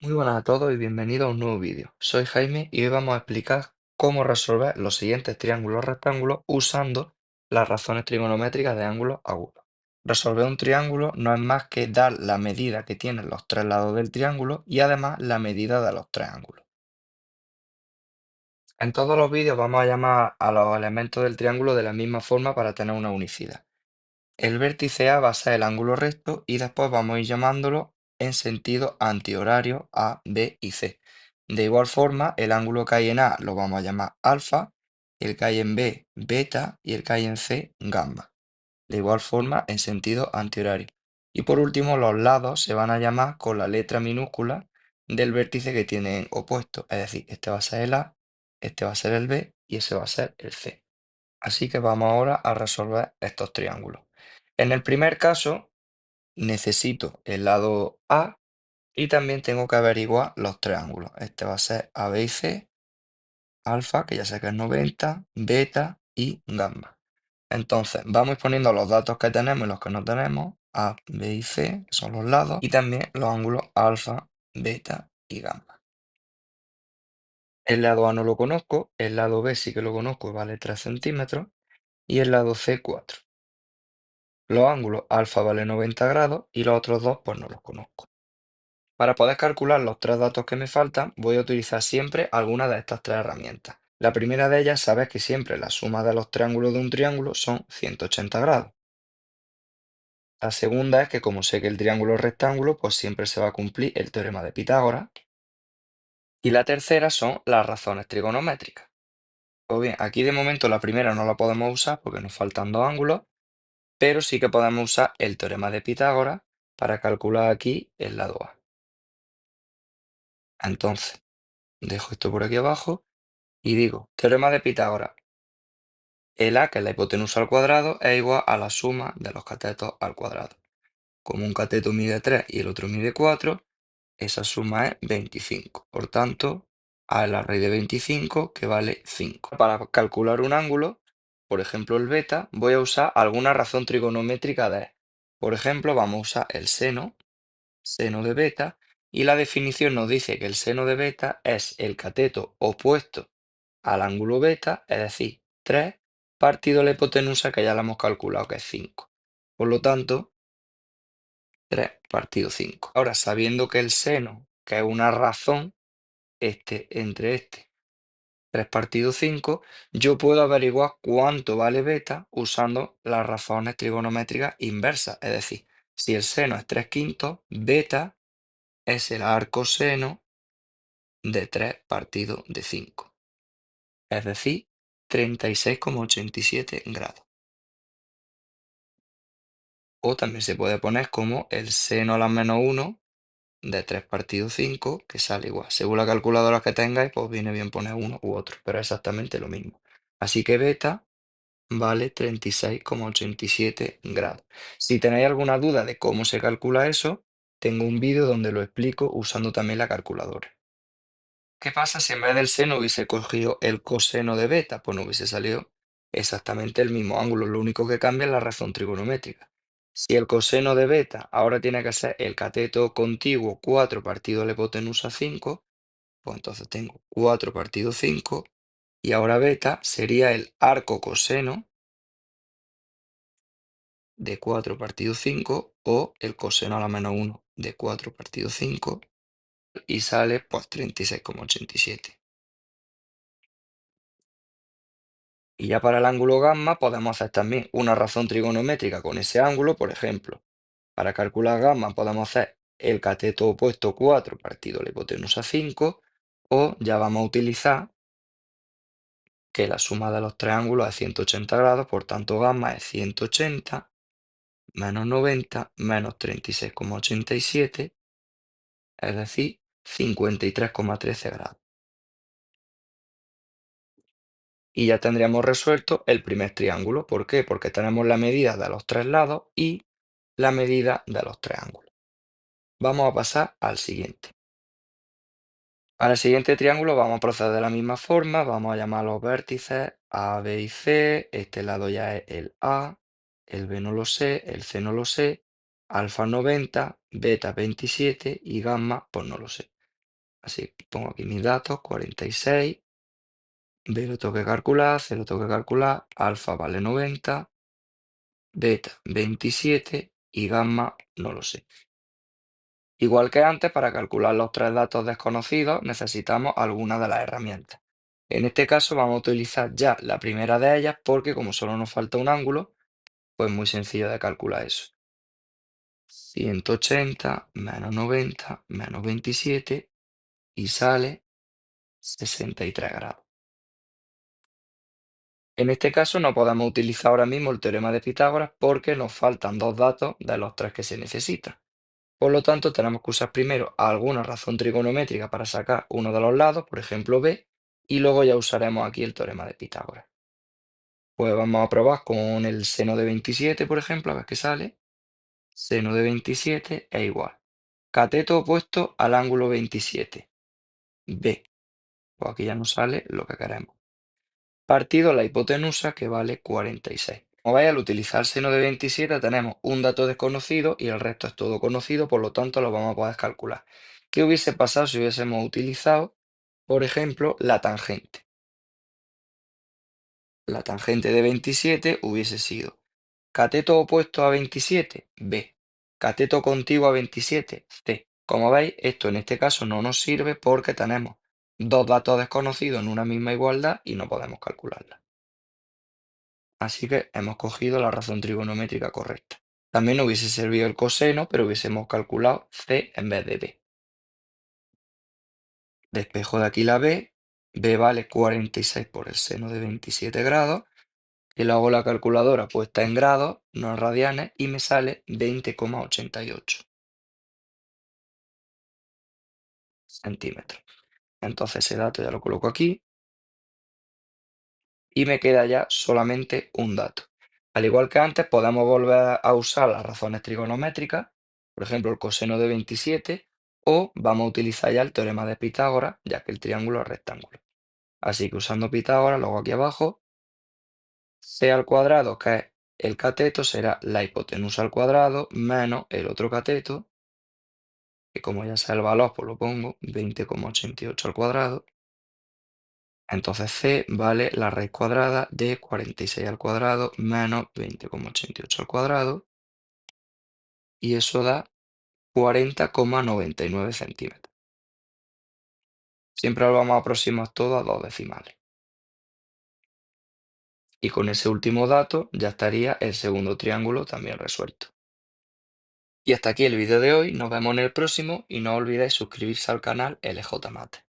Muy buenas a todos y bienvenidos a un nuevo vídeo. Soy Jaime y hoy vamos a explicar cómo resolver los siguientes triángulos rectángulos usando las razones trigonométricas de ángulos agudos. Resolver un triángulo no es más que dar la medida que tienen los tres lados del triángulo y además la medida de los tres ángulos. En todos los vídeos vamos a llamar a los elementos del triángulo de la misma forma para tener una unicidad. El vértice A va a ser el ángulo recto y después vamos a ir llamándolo en sentido antihorario A, B y C. De igual forma, el ángulo que hay en A lo vamos a llamar alfa, el que hay en B beta y el que hay en C gamma. De igual forma, en sentido antihorario. Y por último, los lados se van a llamar con la letra minúscula del vértice que tienen opuesto. Es decir, este va a ser el A, este va a ser el B y ese va a ser el C. Así que vamos ahora a resolver estos triángulos. En el primer caso, necesito el lado A y también tengo que averiguar los tres ángulos. Este va a ser A, B y C, alfa, que ya sé que es 90, beta y gamma. Entonces, vamos poniendo los datos que tenemos y los que no tenemos, A, B y C, que son los lados, y también los ángulos alfa, beta y gamma. El lado A no lo conozco, el lado B sí que lo conozco, vale 3 centímetros, y el lado C 4. Los ángulos alfa vale 90 grados y los otros dos pues no los conozco. Para poder calcular los tres datos que me faltan, voy a utilizar siempre alguna de estas tres herramientas. La primera de ellas, sabes que siempre la suma de los triángulos de un triángulo son 180 grados. La segunda es que como sé que el triángulo es rectángulo, pues siempre se va a cumplir el teorema de Pitágoras. Y la tercera son las razones trigonométricas. Pues bien, aquí de momento la primera no la podemos usar porque nos faltan dos ángulos, pero sí que podemos usar el teorema de Pitágoras para calcular aquí el lado A. Entonces, dejo esto por aquí abajo y digo, teorema de Pitágoras, el A, que es la hipotenusa al cuadrado, es igual a la suma de los catetos al cuadrado. Como un cateto mide 3 y el otro mide 4, esa suma es 25. Por tanto, A es la raíz de 25, que vale 5. Para calcular un ángulo, por ejemplo el beta, voy a usar alguna razón trigonométrica de. Por ejemplo, vamos a usar el seno de beta, y la definición nos dice que el seno de beta es el cateto opuesto al ángulo beta, es decir, 3 partido la hipotenusa que ya la hemos calculado que es 5. Por lo tanto, 3 partido 5. Ahora, sabiendo que el seno, que es una razón, entre 3 partido 5, yo puedo averiguar cuánto vale beta usando las razones trigonométricas inversas. Es decir, si el seno es 3 quintos, beta es el arcoseno de 3 partido de 5. Es decir, 36,87 grados. O también se puede poner como el seno a la menos 1 de 3 partido 5, que sale igual. Según la calculadora que tengáis, pues viene bien poner uno u otro, pero es exactamente lo mismo. Así que beta vale 36,87 grados. Si tenéis alguna duda de cómo se calcula eso, tengo un vídeo donde lo explico usando también la calculadora. ¿Qué pasa si en vez del seno hubiese cogido el coseno de beta? Pues no hubiese salido exactamente el mismo ángulo, lo único que cambia es la razón trigonométrica. Si el coseno de beta ahora tiene que ser el cateto contiguo 4 partido la hipotenusa 5, pues entonces tengo 4 partido 5 y ahora beta sería el arco coseno de 4 partido 5 o el coseno a la menos 1 de 4 partido 5 y sale pues 36,87. Y ya para el ángulo gamma podemos hacer también una razón trigonométrica con ese ángulo. Por ejemplo, para calcular gamma podemos hacer el cateto opuesto 4 partido la hipotenusa 5, o ya vamos a utilizar que la suma de los tres ángulos es 180 grados, por tanto gamma es 180 menos 90 menos 36,87, es decir, 53,13 grados. Y ya tendríamos resuelto el primer triángulo. ¿Por qué? Porque tenemos la medida de los tres lados y la medida de los tres ángulos. Vamos a pasar al siguiente. Para el siguiente triángulo vamos a proceder de la misma forma. Vamos a llamar a los vértices A, B y C. Este lado ya es el A, el B no lo sé, el C no lo sé, alfa 90, beta 27 y gamma pues no lo sé. Así que pongo aquí mis datos, 46, B lo tengo que calcular, C lo tengo que calcular, alfa vale 90, beta 27 y gamma no lo sé. Igual que antes, para calcular los tres datos desconocidos necesitamos alguna de las herramientas. En este caso vamos a utilizar ya la primera de ellas porque como solo nos falta un ángulo, pues muy sencillo de calcular eso. 180 menos 90 menos 27 y sale 63 grados. En este caso no podemos utilizar ahora mismo el teorema de Pitágoras porque nos faltan dos datos de los tres que se necesitan. Por lo tanto, tenemos que usar primero alguna razón trigonométrica para sacar uno de los lados, por ejemplo b, y luego ya usaremos aquí el teorema de Pitágoras. Pues vamos a probar con el seno de 27, por ejemplo, a ver qué sale. Seno de 27 es igual. Cateto opuesto al ángulo 27, b. Pues aquí ya nos sale lo que queremos. Partido la hipotenusa que vale 46. Como veis, al utilizar seno de 27 tenemos un dato desconocido y el resto es todo conocido, por lo tanto lo vamos a poder calcular. ¿Qué hubiese pasado si hubiésemos utilizado, por ejemplo, la tangente? La tangente de 27 hubiese sido cateto opuesto a 27, B. Cateto contiguo a 27, C. Como veis, esto en este caso no nos sirve porque tenemos dos datos desconocidos en una misma igualdad y no podemos calcularla. Así que hemos cogido la razón trigonométrica correcta. También hubiese servido el coseno, pero hubiésemos calculado C en vez de B. Despejo de aquí la B. B vale 46 por el seno de 27 grados. Y luego hago la calculadora puesta en grados, no en radianes, y me sale 20,88 centímetros. Entonces ese dato ya lo coloco aquí y me queda ya solamente un dato. Al igual que antes, podemos volver a usar las razones trigonométricas, por ejemplo, el coseno de 27, o vamos a utilizar ya el teorema de Pitágoras, ya que el triángulo es rectángulo. Así que usando Pitágoras, luego aquí abajo, c al cuadrado, que es el cateto, será la hipotenusa al cuadrado menos el otro cateto, que como ya sé el valor, pues lo pongo, 20,88 al cuadrado. Entonces c vale la raíz cuadrada de 46 al cuadrado menos 20,88 al cuadrado, y eso da 40,99 centímetros. Siempre lo vamos a aproximar todo a dos decimales. Y con ese último dato ya estaría el segundo triángulo también resuelto. Y hasta aquí el vídeo de hoy, nos vemos en el próximo y no olvidéis suscribirse al canal LJ Mate.